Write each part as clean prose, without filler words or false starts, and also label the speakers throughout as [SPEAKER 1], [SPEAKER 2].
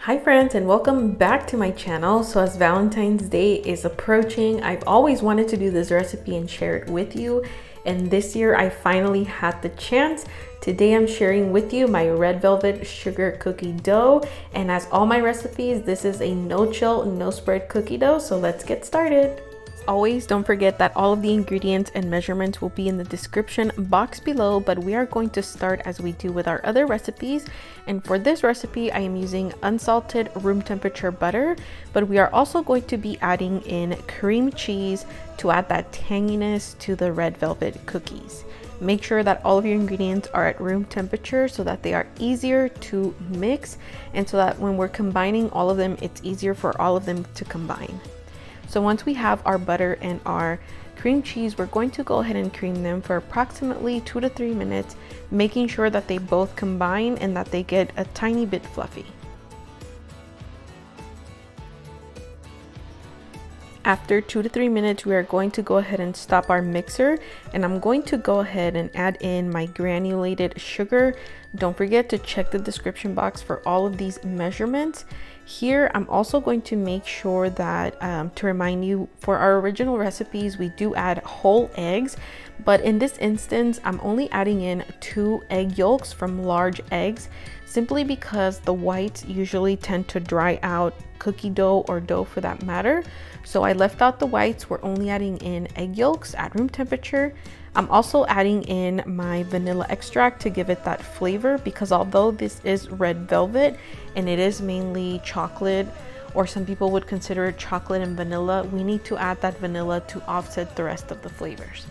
[SPEAKER 1] Hi friends, and welcome back to my channel. So as Valentine's Day is approaching, I've always wanted to do this recipe and share it with you, and this year I finally had the chance. Today I'm sharing with you my red velvet sugar cookie dough, and as all my recipes, this is a no chill, no spread cookie dough. So let's get started. Always don't forget that all of the ingredients and measurements will be in the description box below, but we are going to start as we do with our other recipes. And for this recipe, I am using unsalted room temperature butter, but we are also going to be adding in cream cheese to add that tanginess to the red velvet cookies. Make sure that all of your ingredients are at room temperature so that they are easier to mix, and so that when we're combining all of them, it's easier for all of them to combine. So once we have our butter and our cream cheese, we're going to go ahead and cream them for approximately 2 to 3 minutes, making sure that they both combine and that they get a tiny bit fluffy. After 2 to 3 minutes, we are going to go ahead and stop our mixer, and I'm going to go ahead and add in my granulated sugar. Don't forget to check the description box for all of these measurements. Here, I'm also going to make sure that, to remind you, for our original recipes, we do add whole eggs, but in this instance, I'm only adding in 2 egg yolks from large eggs, simply because the whites usually tend to dry out cookie dough, or dough for that matter. So I left out the whites. We're only adding in egg yolks at room temperature. I'm also adding in my vanilla extract to give it that flavor, because although this is red velvet and it is mainly chocolate, or some people would consider it chocolate and vanilla, we need to add that vanilla to offset the rest of the flavors.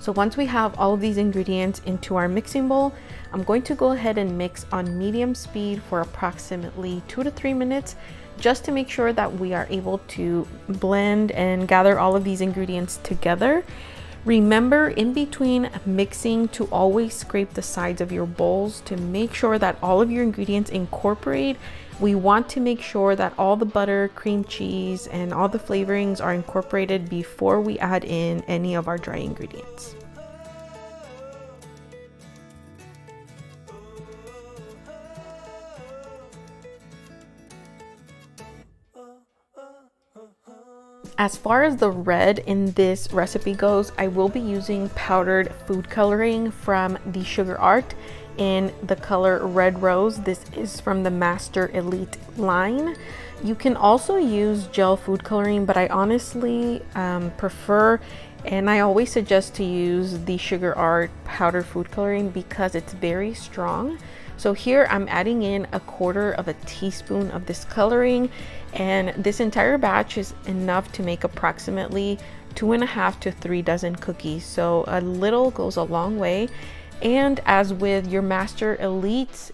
[SPEAKER 1] So once we have all of these ingredients into our mixing bowl, I'm going to go ahead and mix on medium speed for approximately 2 to 3 minutes, just to make sure that we are able to blend and gather all of these ingredients together. Remember, in between mixing, to always scrape the sides of your bowls to make sure that all of your ingredients incorporate. We want to make sure that all the butter, cream cheese, and all the flavorings are incorporated before we add in any of our dry ingredients. As far as the red in this recipe goes, I will be using powdered food coloring from the Sugar Art in the color Red Rose. This is from the Master Elite line. You can also use gel food coloring, but I honestly prefer, and I always suggest to use the Sugar Art powdered food coloring because it's very strong. So here I'm adding in 1/4 teaspoon of this coloring, and this entire batch is enough to make approximately 2.5 to 3 dozen cookies. So a little goes a long way. And as with your Master Elites,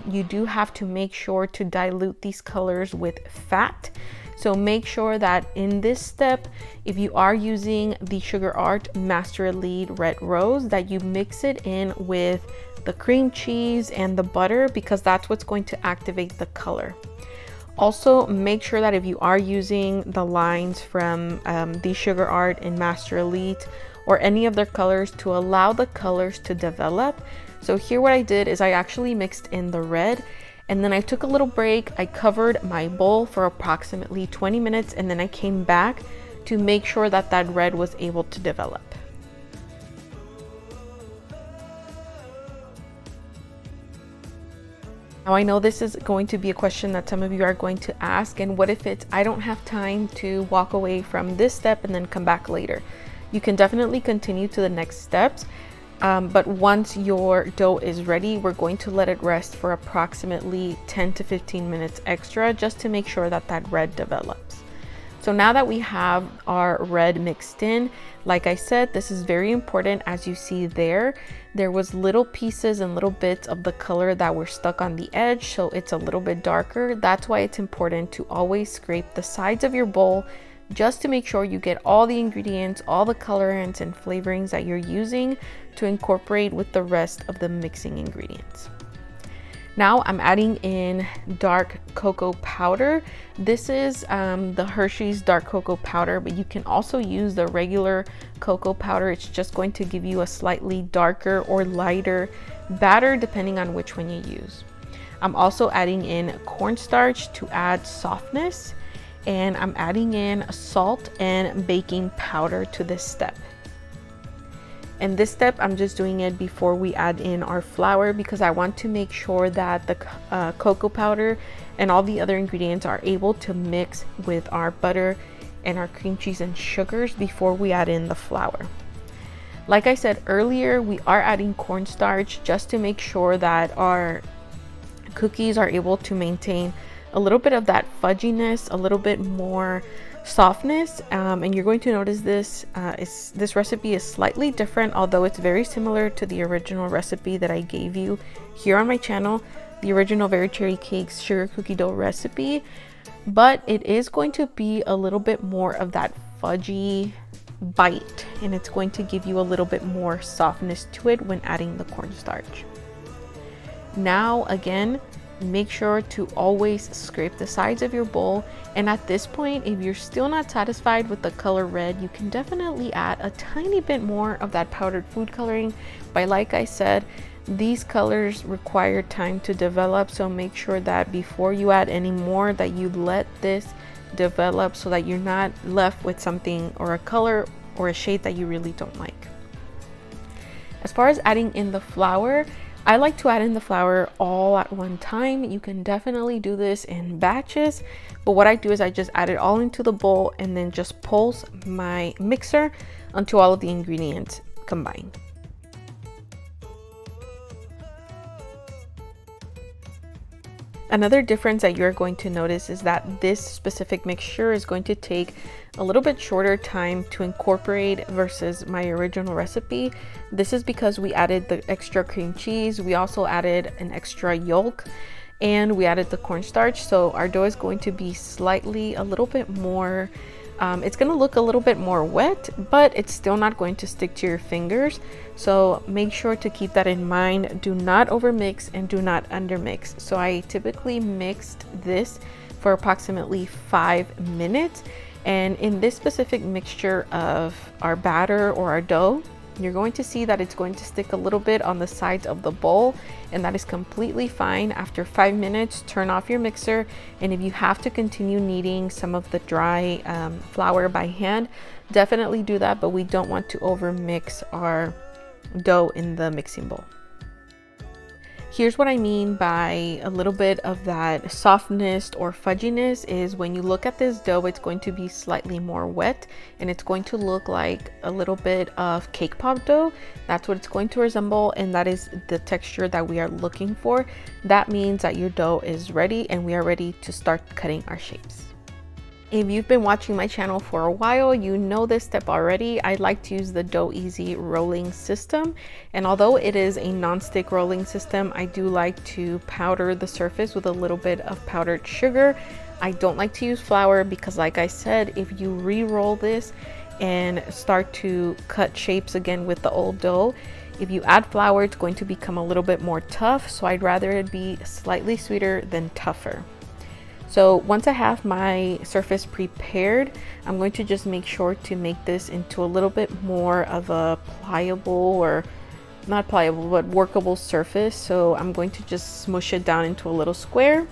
[SPEAKER 1] you do have to make sure to dilute these colors with fat. So make sure that in this step, if you are using the Sugar Art Master Elite Red Rose, that you mix it in with the cream cheese and the butter, because that's what's going to activate the color. Also, make sure that if you are using the lines from the Sugar Art and Master Elite, or any of their colors, to allow the colors to develop. So here what I did is I actually mixed in the red, and then I took a little break. I covered my bowl for approximately 20 minutes, and then I came back to make sure that that red was able to develop. Now I know this is going to be a question that some of you are going to ask, and what if it's I don't have time to walk away from this step and then come back later? You can definitely continue to the next steps, but once your dough is ready, we're going to let it rest for approximately 10 to 15 minutes extra, just to make sure that that red develops. So now that we have our red mixed in, like I said, this is very important. As you see there was little pieces and little bits of the color that were stuck on the edge, so it's a little bit darker. That's why it's important to always scrape the sides of your bowl, just to make sure you get all the ingredients, all the colorants and flavorings that you're using to incorporate with the rest of the mixing ingredients. Now I'm adding in dark cocoa powder. This is the Hershey's dark cocoa powder, but you can also use the regular cocoa powder. It's just going to give you a slightly darker or lighter batter depending on which one you use. I'm also adding in cornstarch to add softness, and I'm adding in salt and baking powder to this step. And this step, I'm just doing it before we add in our flour because I want to make sure that the cocoa powder and all the other ingredients are able to mix with our butter and our cream cheese and sugars before we add in the flour. Like I said earlier, we are adding cornstarch just to make sure that our cookies are able to maintain a little bit of that fudginess, a little bit more softness, and you're going to notice this recipe is slightly different, although it's very similar to the original recipe that I gave you here on my channel, the original Very Cherry Cakes sugar cookie dough recipe, but it is going to be a little bit more of that fudgy bite, and it's going to give you a little bit more softness to it when adding the cornstarch. Now again, make sure to always scrape the sides of your bowl, and at this point, if you're still not satisfied with the color red, you can definitely add a tiny bit more of that powdered food coloring. But like I said, these colors require time to develop, so make sure that before you add any more that you let this develop so that you're not left with something or a color or a shade that you really don't like. As far as adding in the flour, I like to add in the flour all at one time. You can definitely do this in batches, but what I do is I just add it all into the bowl and then just pulse my mixer until all of the ingredients combine. Another difference that you're going to notice is that this specific mixture is going to take a little bit shorter time to incorporate versus my original recipe. This is because we added the extra cream cheese, we also added an extra yolk, and we added the cornstarch. So our dough is going to be slightly a little bit more, it's going to look a little bit more wet, but it's still not going to stick to your fingers. So make sure to keep that in mind. Do not overmix and do not undermix. So I typically mixed this for approximately 5 minutes. And in this specific mixture of our batter or our dough, you're going to see that it's going to stick a little bit on the sides of the bowl, and that is completely fine. After 5 minutes, turn off your mixer, and if you have to continue kneading some of the dry flour by hand, definitely do that, but we don't want to over mix our dough in the mixing bowl. Here's what I mean by a little bit of that softness or fudginess is when you look at this dough, it's going to be slightly more wet and it's going to look like a little bit of cake pop dough. That's what it's going to resemble, and that is the texture that we are looking for. That means that your dough is ready and we are ready to start cutting our shapes. If you've been watching my channel for a while, you know this step already. I like to use the Dough Easy rolling system, and although it is a non-stick rolling system, I do like to powder the surface with a little bit of powdered sugar. I don't like to use flour because, like I said, if you re-roll this and start to cut shapes again with the old dough, if you add flour, it's going to become a little bit more tough, so I'd rather it be slightly sweeter than tougher. So once I have my surface prepared, I'm going to just make sure to make this into a little bit more of a pliable, or not pliable, but workable surface. So I'm going to just smush it down into a little square.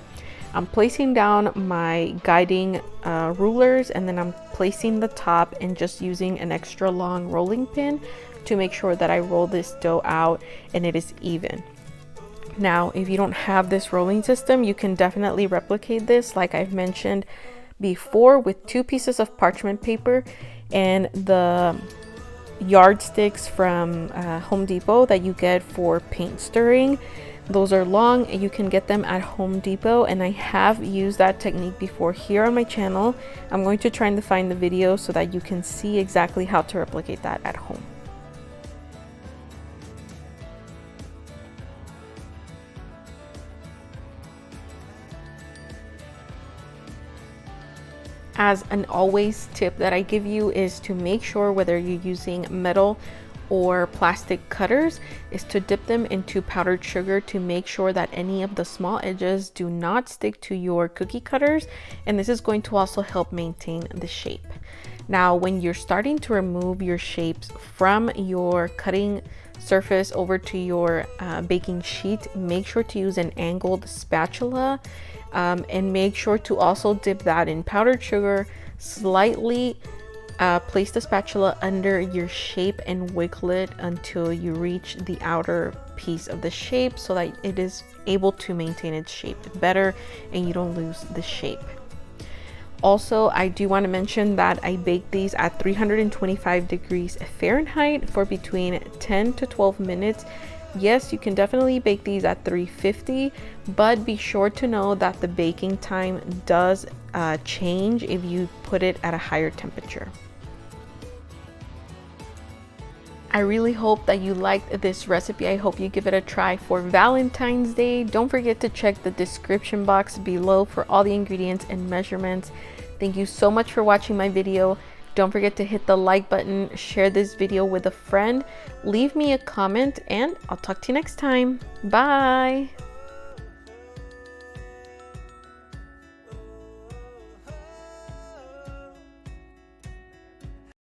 [SPEAKER 1] I'm placing down my guiding rulers, and then I'm placing the top and just using an extra long rolling pin to make sure that I roll this dough out and it is even. Now, if you don't have this rolling system, you can definitely replicate this, like I've mentioned before, with 2 pieces of parchment paper and the yardsticks from Home Depot that you get for paint stirring. Those are long and you can get them at Home Depot, and I have used that technique before here on my channel. I'm going to try and find the video so that you can see exactly how to replicate that at home. As an always tip that I give you is to make sure, whether you're using metal or plastic cutters, is to dip them into powdered sugar to make sure that any of the small edges do not stick to your cookie cutters, and this is going to also help maintain the shape. Now, when you're starting to remove your shapes from your cutting surface over to your baking sheet, make sure to use an angled spatula, and make sure to also dip that in powdered sugar. Slightly place the spatula under your shape and wiggle it until you reach the outer piece of the shape so that it is able to maintain its shape better and you don't lose the shape. Also, I do want to mention that I bake these at 325 degrees Fahrenheit for between 10 to 12 minutes. Yes, you can definitely bake these at 350, but be sure to know that the baking time does change if you put it at a higher temperature. I really hope that you liked this recipe. I hope you give it a try for Valentine's Day. Don't forget to check the description box below for all the ingredients and measurements. Thank you so much for watching my video. Don't forget to hit the like button, share this video with a friend, leave me a comment, and I'll talk to you next time. Bye!